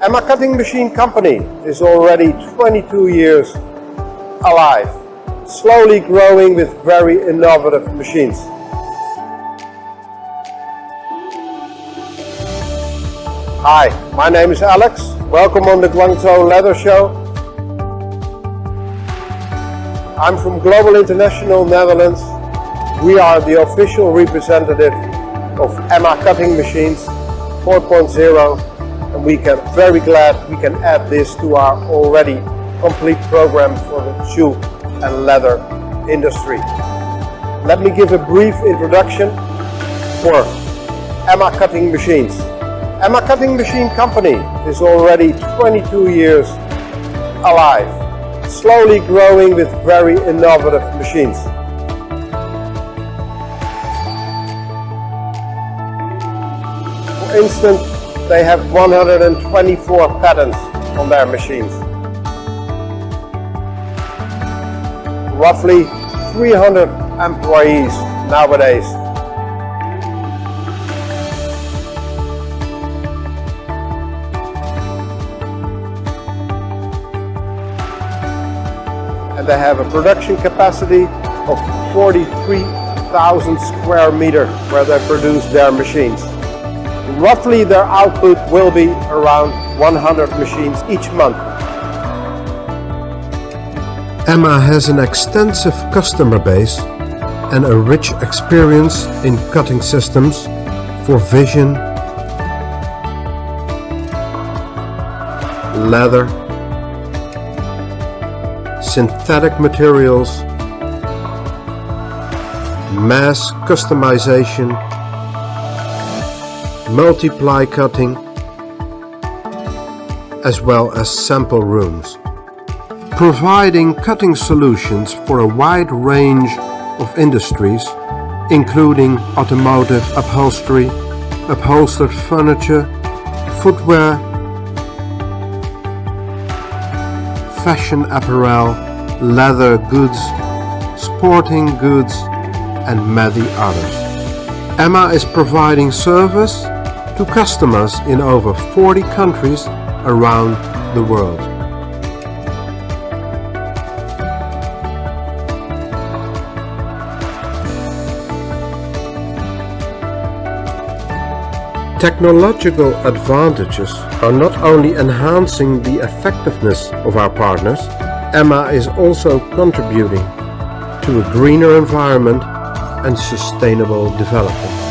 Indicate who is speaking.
Speaker 1: And my cutting machine company is already 22 years alive, slowly growing with very innovative machines. Hi, my name is Alex. Welcome on the Guangzhou Leather Show. I'm from Global International Netherlands. We are the official representative of EMMA Cutting Machines 4.0, and we are very glad we can add this to our already complete program for the shoe and leather industry. Let me give a brief introduction for EMMA Cutting Machines. EMMA Cutting Machine Company is already 22 years alive, slowly growing with very innovative machines. For instance, they have 124 patents on their machines. Roughly 300 employees nowadays. And they have a production capacity of 43,000 square meters where they produce their machines. Roughly their output will be around 100 machines each month.
Speaker 2: EMMA has an extensive customer base and a rich experience in cutting systems for vision, leather, synthetic materials, mass customization, multiply cutting, as well as sample rooms, providing cutting solutions for a wide range of industries, including automotive upholstery, upholstered furniture, footwear, fashion apparel, leather goods, sporting goods, and many others. EMMA is providing service to customers in over 40 countries around the world. Technological advantages are not only enhancing the effectiveness of our partners, EMMA is also contributing to a greener environment and sustainable development.